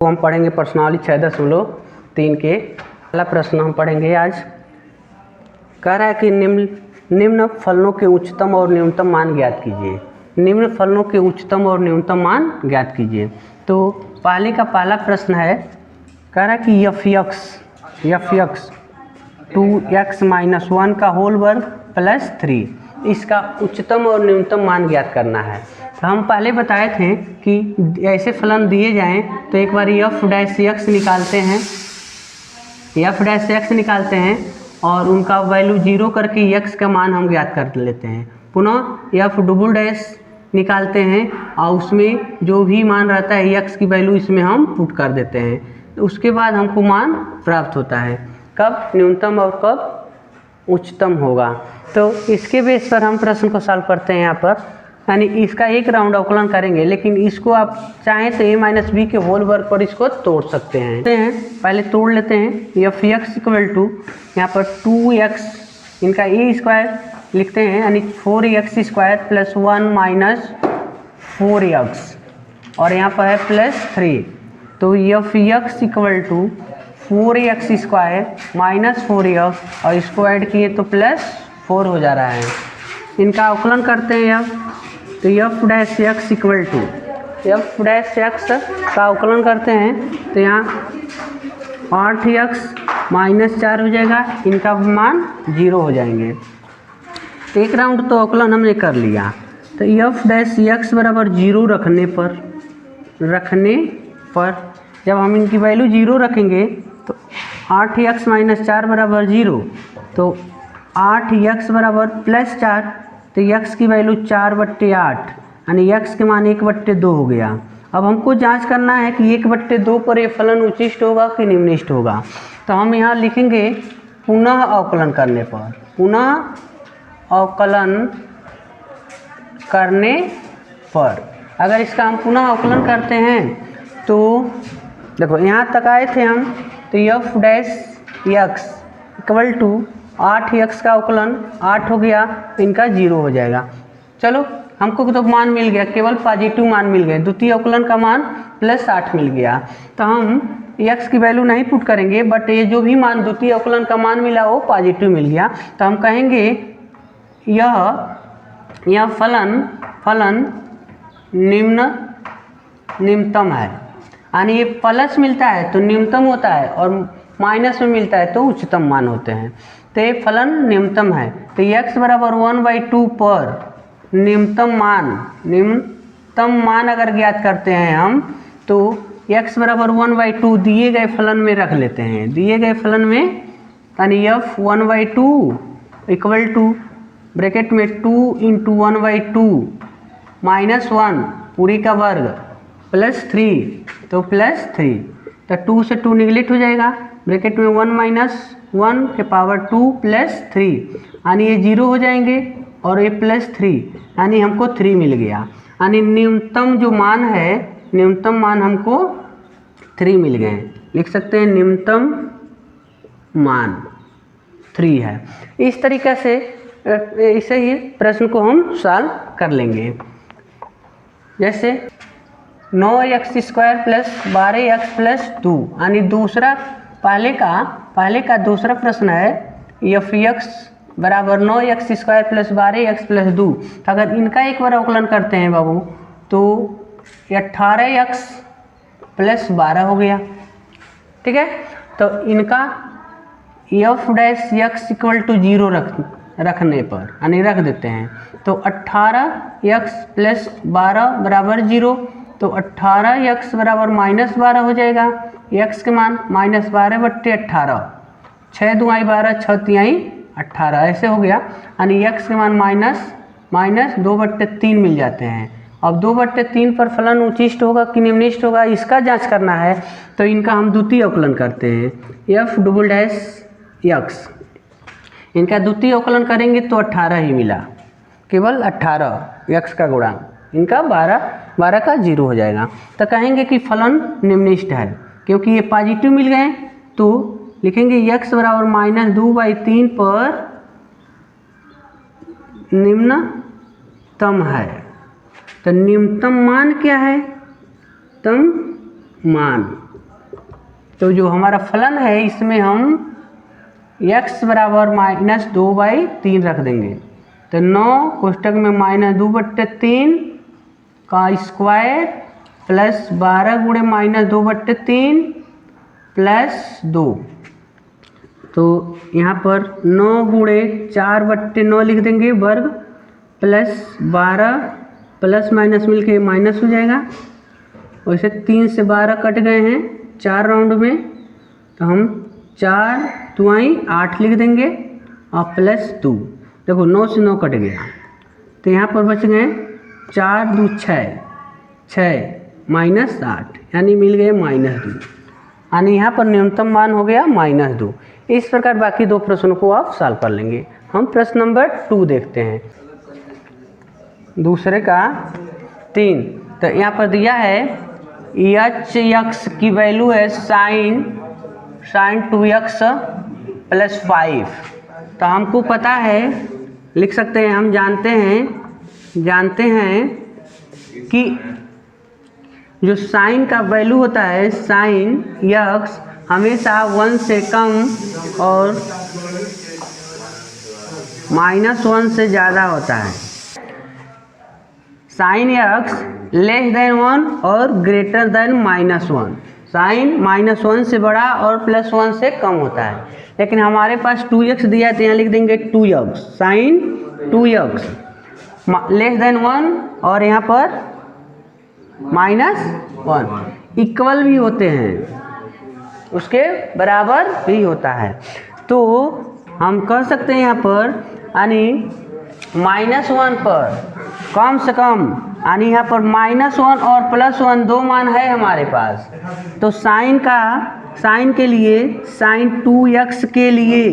तो हम पढ़ेंगे प्रश्नावली 6.3 के पहला प्रश्न हम पढ़ेंगे आज। कह रहा है कि निम्न फलनों के उच्चतम और न्यूनतम मान ज्ञात कीजिए। निम्न फलनों के उच्चतम और न्यूनतम मान ज्ञात कीजिए। तो पहले का पहला प्रश्न है, कह रहा है कि एफ एक्स 2x-1 का होल वर्ग प्लस 3 इसका उच्चतम और न्यूनतम मान ज्ञात करना है। तो हम पहले बताए थे कि ऐसे फलन दिए जाएं तो एक बार एफ डैश एक्स निकालते हैं और उनका वैल्यू 0 करके एक्स का मान हम ज्ञात कर लेते हैं। पुनः एफ डबल डैश निकालते हैं और उसमें जो भी मान रहता है एक्स की वैल्यू इसमें हम पुट कर देते हैं। तो उसके बाद हमको मान प्राप्त होता है, कब न्यूनतम और कब उच्चतम होगा। तो इसके बेस पर हम प्रश्न को सॉल्व करते हैं। यहाँ पर यानी इसका एक राउंड अवकलन करेंगे, लेकिन इसको आप चाहें तो a - b के होल वर्ग पर इसको तोड़ सकते हैं। पहले तोड़ लेते हैं। एफ एक्स इक्वल टू यहाँ पर 2x इनका ए स्क्वायर लिखते हैं, यानी 4x² प्लस 1 माइनस 4x और यहाँ पर है प्लस 3। तो f x equal to 4x² minus 4x और इसको ऐड किए तो प्लस 4 हो जा रहा है। इनका अवकलन करते हैं अब। तो f dash x equal to f dash x का अवकलन करते हैं तो यहाँ 8x माइनस 4 हो जाएगा, इनका मान 0 हो जाएंगे। तो एक राउंड तो अवकलन हमने कर लिया। तो एफ डैश एक्स बराबर 0 रखने पर जब हम इनकी वैल्यू 0 रखेंगे तो 8x माइनस 4 बराबर 0, तो 8x बराबर प्लस 4, तो x की वैल्यू 4/8 यानी x के मान 1/2 हो गया। अब हमको जांच करना है कि 1/2 पर ये फलन उच्चिष्ट होगा कि निम्निष्ट होगा। तो हम यहाँ लिखेंगे पुनः अवकलन करने पर। पुनः अवकलन करने पर अगर इसका हम पुनः अवकलन करते हैं तो देखो यहाँ तक आए थे हम। तो f dash x equal to 8x का अवकलन 8 हो गया, इनका 0 हो जाएगा। चलो हमको तो मान मिल गया, केवल पॉजिटिव मान मिल गए। द्वितीय अवकलन का मान प्लस 8 मिल गया। तो हम x की वैल्यू नहीं पुट करेंगे, बट ये जो भी मान द्वितीय अवकलन का मान मिला वो पॉजिटिव मिल गया। तो हम कहेंगे यह फलन निम्नतम है। यानी ये प्लस मिलता है तो न्यूनतम होता है और माइनस में मिलता है तो उच्चतम मान होते हैं। तो ये फलन निम्नतम है। तो x बराबर 1/2 पर निम्नतम मान अगर ज्ञात करते हैं हम तो x बराबर 1/2 दिए गए फलन में रख लेते हैं। दिए गए फलन में यानी f 1/2 इक्वल टू ब्रैकेट में 2 × 1/2 माइनस 1 पूरी का वर्ग प्लस 3, तो प्लस 3। तो 2 से 2 निगलेक्ट हो जाएगा, ब्रैकेट में 1 - 1 के पावर 2 प्लस 3 यानी ये 0 हो जाएंगे और ये प्लस 3 यानी हमको 3 मिल गया। यानी न्यूनतम जो मान है, न्यूनतम मान हमको 3 मिल गए। लिख सकते हैं न्यूनतम मान 3 है। इस तरीक़े से इसे ही प्रश्न को हम सॉल्व कर लेंगे। जैसे 9x² प्लस 12x प्लस 2 यानी पहले का दूसरा प्रश्न है एफ एक्स बराबर 9x² प्लस 12x प्लस 2। तो अगर इनका एक बार अवकलन करते हैं बाबू तो 18x प्लस 12 हो गया। ठीक है, तो इनका f dash x equal to 0 रखने पर यानी रख देते हैं। तो 18x प्लस 12 बराबर 0, तो 18x बराबर माइनस 12 हो जाएगा। x के मान माइनस 12/18, 6 × 2 = 12, 6 × 3 = 18 ऐसे हो गया। यानी x के मान माइनस 2/3 मिल जाते हैं। अब 2/3 पर फलन उच्चिष्ट होगा कि निम्निष्ट होगा, इसका जांच करना है। तो इनका हम द्वितीय अवकलन करते हैं। एफ डबल डैश एक्स इनका द्वितीय अवकलन करेंगे तो 18 ही मिला, केवल 18 x का गुणांक, इनका 12 का 0 हो जाएगा। तो कहेंगे कि फलन निम्निष्ट है। क्योंकि ये पॉजिटिव मिल गए तो लिखेंगे x बराबर -2/3 पर निम्नतम है। तो न्यूनतम मान क्या है? तम मान तो जो हमारा फलन है इसमें हम x बराबर -2/3 रख देंगे। तो 9 कोष्टक में -2/3 का स्क्वायर प्लस 12 गुणे -2/3 प्लस 2। तो यहाँ पर 9 गुणे 4/9 लिख देंगे वर्ग प्लस 12 प्लस माइनस मिल के माइनस हो जाएगा। वैसे 3 से 12 कट गए हैं 4 राउंड में, तो हम 4 दुआई 8 लिख देंगे और प्लस 2। देखो 9 से 9 कट गया, तो यहाँ पर बच गए 4 2 6 6 माइनस 8, यानी मिल गए -2, यानी यहाँ पर न्यूनतम मान हो गया -2। इस प्रकार बाकी 2 प्रश्नों को आप सॉल्व कर लेंगे। हम प्रश्न नंबर 2 देखते हैं, दूसरे का 3। तो यहाँ पर दिया है x की वैल्यू है sin 2x + 5। तो हमको पता है, लिख सकते हैं, हम जानते हैं कि जो साइन का वैल्यू होता है sin x हमेशा 1 से कम और -1 से ज़्यादा होता है। sin x <1 और <-1। साइन -1 से बड़ा और +1 से कम होता है, लेकिन हमारे पास 2x दिया है तो यहाँ लिख देंगे 2x sin 2x <1 और यहाँ पर -1 इक्वल भी होते हैं, उसके बराबर भी होता है। तो हम कह सकते हैं यहाँ पर यानी -1 पर कम से कम, यानी यहाँ पर -1 और +1 दो मान है हमारे पास। तो साइन के लिए sin 2x के लिए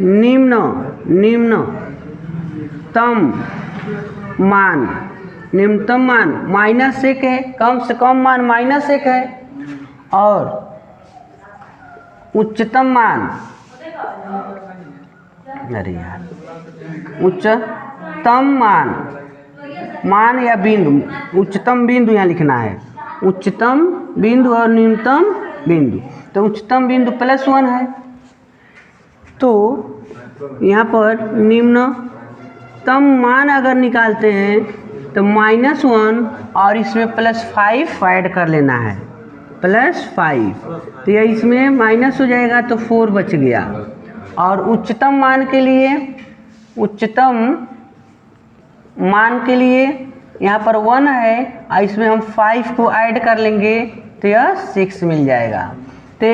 न्यूनतम मान -1 है, कम से कम मान -1 है, और उच्चतम मान या बिंदु, उच्चतम बिंदु यहाँ लिखना है, उच्चतम बिंदु और न्यूनतम बिंदु। तो उच्चतम बिंदु +1 है, तो यहाँ पर निम्नतम मान अगर निकालते हैं तो -1 और इसमें +5 ऐड कर लेना है, +5। तो यह इसमें माइनस हो जाएगा तो 4 बच गया। और उच्चतम मान के लिए यहाँ पर 1 है और इसमें हम 5 को ऐड कर लेंगे तो यह 6 मिल जाएगा। तो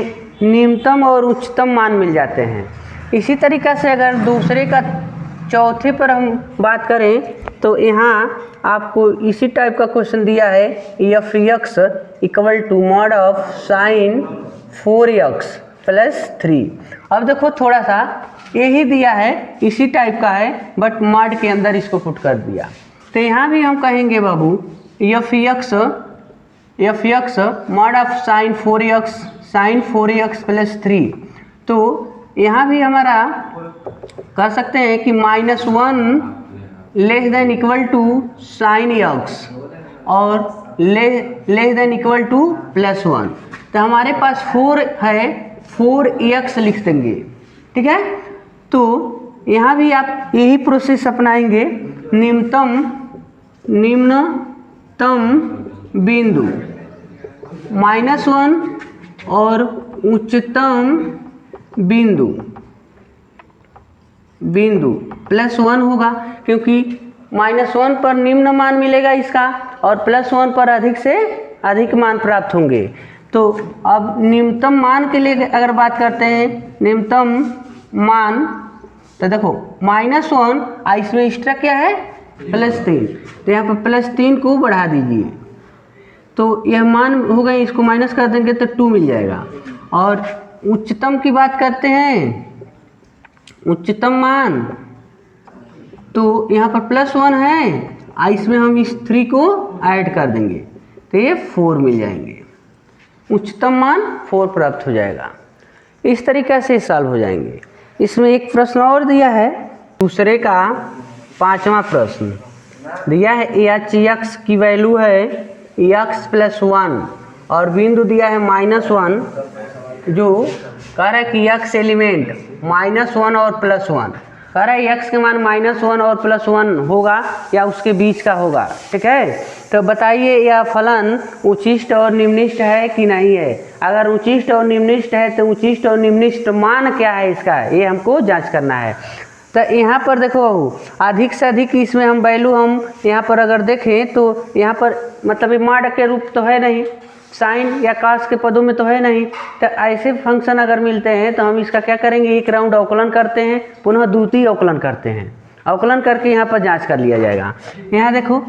न्यूनतम और उच्चतम मान मिल जाते हैं। इसी तरीक़ा से अगर दूसरे का चौथे पर हम बात करें तो यहाँ आपको इसी टाइप का क्वेश्चन दिया है, f(x) = mod of sin 4x + 3। अब देखो थोड़ा सा यही दिया है, इसी टाइप का है, बट mod के अंदर इसको पुट कर दिया। तो यहाँ भी हम कहेंगे बाबू f(x) mod of sin 4x + 3। तो यहाँ भी हमारा कह सकते हैं कि -1 < sin x और < +1। तो हमारे पास 4 है, 4x लिख देंगे, ठीक है। तो यहाँ भी आप यही प्रोसेस अपनाएंगे, निम्नतम बिंदु -1 और उच्चतम बिंदु +1 होगा, क्योंकि -1 पर निम्न मान मिलेगा इसका और +1 पर अधिक से अधिक मान प्राप्त होंगे। तो अब न्यूनतम मान के लिए अगर बात करते हैं, न्यूनतम मान, तो देखो -1 और इसमें एक्स्ट्रा क्या है +3, तो यहाँ पर +3 को बढ़ा दीजिए तो यह मान हो गए, इसको माइनस कर देंगे तो 2 मिल जाएगा। और उच्चतम की बात करते हैं, उच्चतम मान, तो यहाँ पर +1 है और इसमें हम इस 3 को ऐड कर देंगे तो ये 4 मिल जाएंगे, उच्चतम मान 4 प्राप्त हो जाएगा। इस तरीक़े से सॉल्व हो जाएंगे। इसमें एक प्रश्न और दिया है, दूसरे का 5वां प्रश्न दिया है, h(x) की वैल्यू है x + 1 और बिंदु दिया है -1, जो कह रहा है कि x एलिमेंट -1 और +1, कह रहा है x के मान -1 और +1 होगा या उसके बीच का होगा। ठीक है, तो बताइए यह फलन उच्चिष्ट और निम्निष्ट है कि नहीं है। अगर उच्चिष्ट और निम्निष्ट है तो उच्चिष्ट और निम्निष्ट मान क्या है इसका, ये हमको जांच करना है। तो यहाँ पर देखो अधिक से अधिक इसमें हम वैल्यू हम यहाँ पर अगर देखें तो यहाँ पर मतलब ये मॉड के रूप तो है नहीं, साइन या कास के पदों में तो है नहीं। तो ऐसे फंक्शन अगर मिलते हैं तो हम इसका क्या करेंगे, एक राउंड अवकलन करते हैं, पुनः द्वितीय अवकलन करते हैं, अवकलन करके यहाँ पर जांच कर लिया जाएगा। यहाँ देखो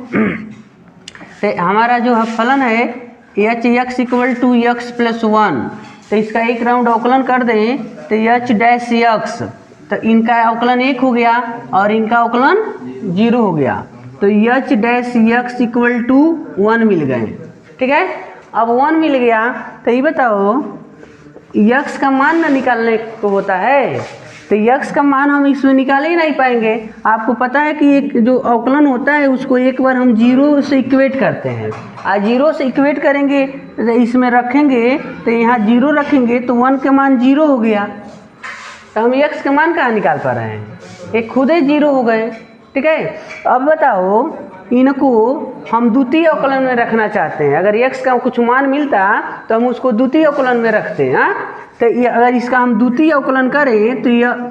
तो हमारा जो फलन है h x equal to x plus 1, तो इसका एक राउंड अवकलन कर दें तो एच डैश एक्स, तो इनका अवकलन 1 हो गया और इनका अवकलन 0 हो गया, तो h dash x equal to 1 मिल गए। ठीक है, अब 1 मिल गया तो ये बताओ x का मान ना निकालने को होता है, तो x का मान हम इसमें निकाल ही नहीं पाएंगे। आपको पता है कि एक जो अवकलन होता है उसको एक बार हम 0 से इक्वेट करते हैं, 0 से इक्वेट करेंगे तो इसमें रखेंगे तो यहाँ 0 रखेंगे तो 1 के मान 0 हो गया, तो हम x के मान कहाँ निकाल पा रहे हैं, ये खुद ही 0 हो गए। ठीक है, अब बताओ इनको हम द्वितीय अवकलन में रखना चाहते हैं, अगर x का कुछ मान मिलता तो हम उसको द्वितीय अवकलन में रखते हैं। हाँ, तो अगर इसका हम द्वितीय अवकलन करें तो यह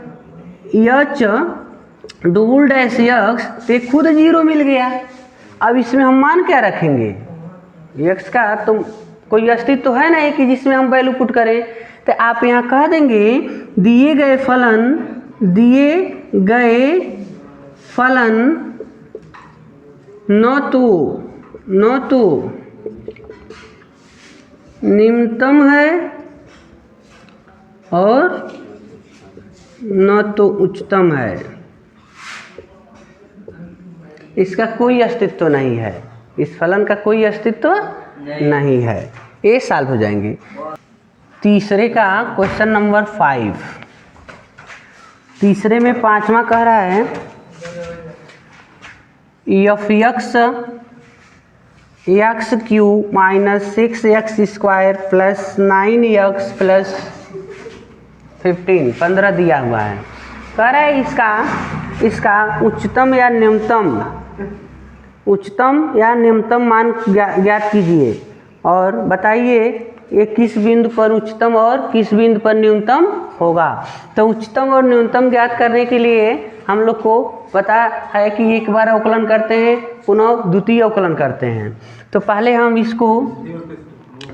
एच डबल डैश एक्स तो खुद 0 मिल गया। अब इसमें हम मान क्या रखेंगे, x का तो कोई अस्तित्व तो है नहीं कि जिसमें हम वैल्यू पुट करें, तो आप यहाँ कह देंगे दिए गए फलन न तो निम्नतम है और न तो उच्चतम है, इसका कोई अस्तित्व नहीं है, इस फलन का कोई अस्तित्व नहीं है। ये सॉल्व हो जाएंगे। तीसरे का क्वेश्चन नंबर 5, तीसरे में 5वां कह रहा है F x Q minus 6x square plus 9x plus 15 दिया हुआ है। कह रहा है इसका उच्चतम या न्यूनतम मान ज्ञात कीजिए और बताइए ये किस बिंदु पर उच्चतम और किस बिंदु पर न्यूनतम होगा। तो उच्चतम और न्यूनतम ज्ञात करने के लिए हम लोग को पता है कि एक बार अवकलन करते हैं पुनः द्वितीय अवकलन करते हैं। तो पहले हम इसको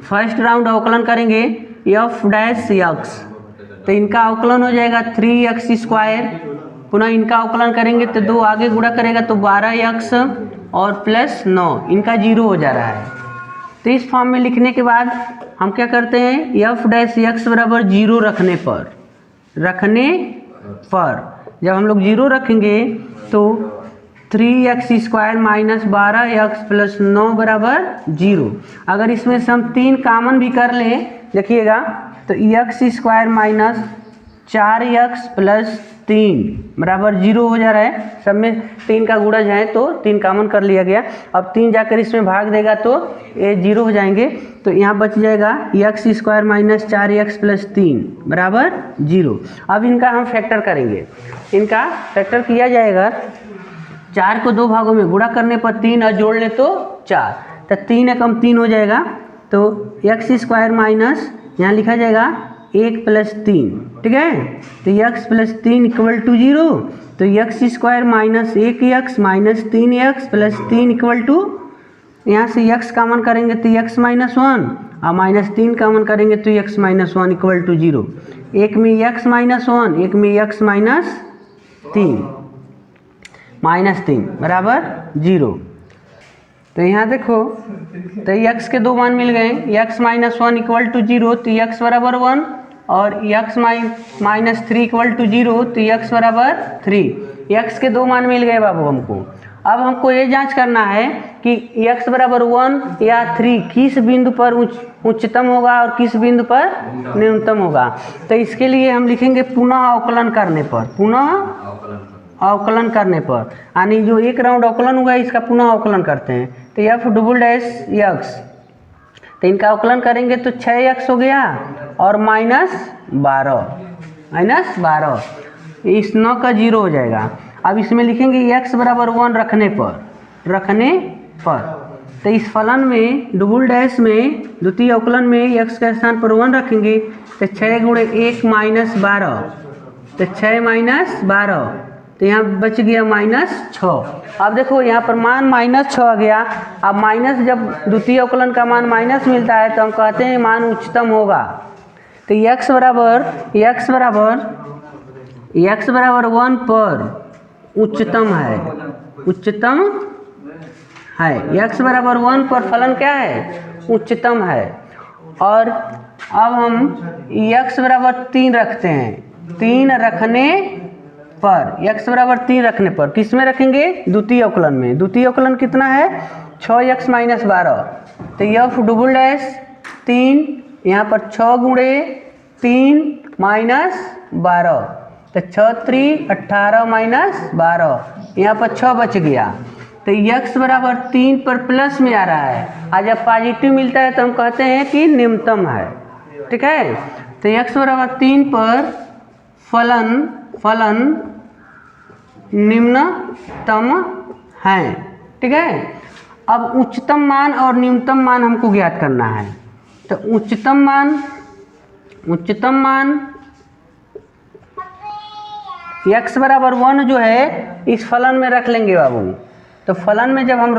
फर्स्ट राउंड अवकलन करेंगे एफ डैश एक्स, तो इनका अवकलन हो जाएगा 3x स्क्वायर, पुनः इनका अवकलन करेंगे तो 2 आगे गुणा करेगा तो 12x और प्लस 9, इनका 0 हो जा रहा है। तो इस फॉर्म में लिखने के बाद हम क्या करते हैं एफ डैश एक्स बराबर 0 रखने पर जब हम लोग 0 रखेंगे तो 3x square minus 12x plus 9 बराबर 0। अगर इसमें से हम 3 कामन भी कर लें देखिएगा तो x square minus 4x plus 3 बराबर 0 हो जा रहा है। सब में 3 का गुणज है तो 3 कामन कर लिया गया। अब 3 जाकर इसमें भाग देगा तो ये 0 हो जाएंगे, तो यहाँ बच जाएगा x square minus 4x plus 3 बराबर 0। अब इनका हम फैक्टर करेंगे, इनका फैक्टर किया जाएगा 4 को 2 भागों में गुणा करने पर 3 और जोड़ ले तो 4, तो 3 एकम 3 हो जाएगा। तो x स्क्वायर माइनस यहाँ लिखा जाएगा 1 प्लस 3, ठीक है, तो x प्लस 3 इक्वल टू 0, तो x square minus 1x minus 3x plus 3 equal to, यहाँ से x कामन करेंगे तो x माइनस 1 और माइनस 3 कामन करेंगे तो x माइनस 1 इक्वल टू 0। एक में x माइनस 1, एक में x माइनस 3 बराबर 0। तो यहाँ देखो तो x के 2 मान मिल गए, x माइनस 1 इक्वल टू 0 तो x बराबर 1 और x माइनस 3 इक्वल टू 0 तो x बराबर 3। x के 2 मान मिल गए बाबू हमको। अब हमको ये जांच करना है कि x बराबर 1 या 3 किस बिंदु पर उच्चतम होगा और किस बिंदु पर न्यूनतम होगा। तो इसके लिए हम लिखेंगे पुनः अवकलन करने पर यानी जो एक राउंड अवकलन हुआ इसका पुनः अवकलन करते हैं। तो एफ डबल डैश एक्स, तो इनका अवकलन करेंगे तो 6x हो गया और -12 इस 9 का 0 हो जाएगा। अब इसमें लिखेंगे x बराबर 1 रखने पर तो इस फलन में डबल डैश में द्वितीय अवकलन में x के स्थान पर 1 रखेंगे तो 6 गुणे 1 -12 तो 6 -12 तो यहाँ बच गया -6। अब देखो यहाँ पर मान -6 आ गया। अब माइनस जब द्वितीय अवकलन का मान माइनस मिलता है तो हम कहते हैं मान उच्चतम होगा। तो x बराबर 1 पर उच्चतम है x बराबर 1 पर फलन क्या है, उच्चतम है। और अब हम x बराबर 3 रखते हैं, 3 रखने पर किस में रखेंगे, द्वितीय अवकलन में। द्वितीय अवकलन कितना है 6x - 12 तो f डबल डैश 3 यहाँ पर 6 गुणे 3 -12 तो 6 3 18 -12 यहाँ पर 6 बच गया। तो x बराबर 3 पर प्लस में आ रहा है। आज जब पॉजिटिव मिलता है तो हम कहते हैं कि निम्नतम है। ठीक है, तो x बराबर 3 पर फलन निम्नतम है। ठीक है, अब उच्चतम मान और निम्नतम मान हमको ज्ञात करना है। तो उच्चतम मान x बराबर 1 जो है इस फलन में रख लेंगे बाबू। तो फलन में जब हम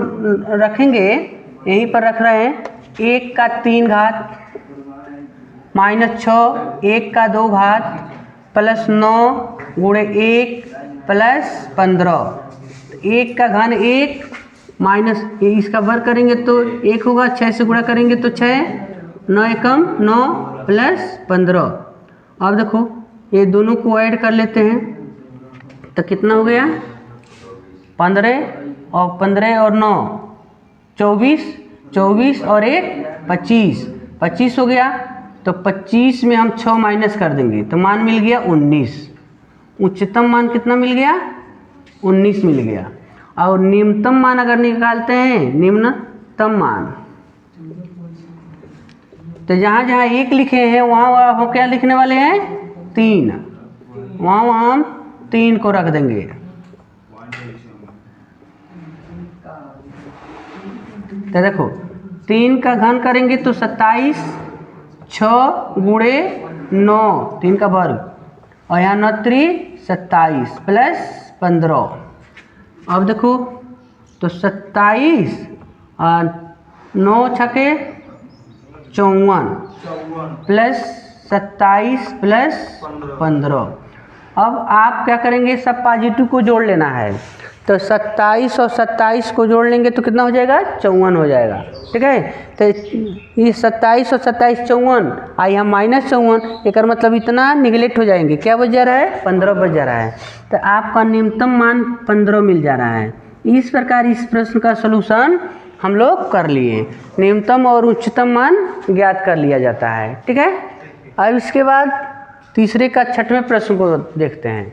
रखेंगे, यहीं पर रख रहे हैं 1 का 3 घात -6 1 का 2 घात प्लस 9 गुणे 1 प्लस 15 1 का घन 1 माइनस इसका वर्ग करेंगे तो 1 होगा, 6 से गुणा करेंगे तो 6 9 एकम 9 प्लस 15। अब देखो ये दोनों को ऐड कर लेते हैं तो कितना हो गया 15 और 9 24 और 1 25 हो गया। तो 25 में हम 6 माइनस कर देंगे तो मान मिल गया 19। उच्चतम मान कितना मिल गया 19 मिल गया। और निम्नतम मान अगर निकालते हैं, निम्नतम मान तो जहाँ 1 लिखे हैं वहाँ हम क्या लिखने वाले हैं 3, वहाँ हम 3 को रख देंगे। तो देखो 3 का घन करेंगे तो 27 6 गुणे 9 3 का वर्ग और यहाँ 9 3 27 प्लस 15। अब देखो तो 27 और 9 छके 54 प्लस 27 प्लस 15। अब आप क्या करेंगे, सब पॉजिटिव को जोड़ लेना है। तो 27 और 27 को जोड़ लेंगे तो कितना हो जाएगा 54 हो जाएगा। ठीक है, तो ये 27 और 27 54 और यहाँ -54 एक मतलब इतना निगलेक्ट हो जाएंगे। क्या बच जा रहा है 15 बच जा रहा है। तो आपका न्यूनतम मान 15 मिल जा रहा है। इस प्रकार इस प्रश्न का सलूशन हम लोग कर लिए। न्यूनतम और उच्चतम मान ज्ञात कर लिया जाता है। ठीक है, अब इसके बाद तीसरे का 6वें प्रश्न को देखते हैं।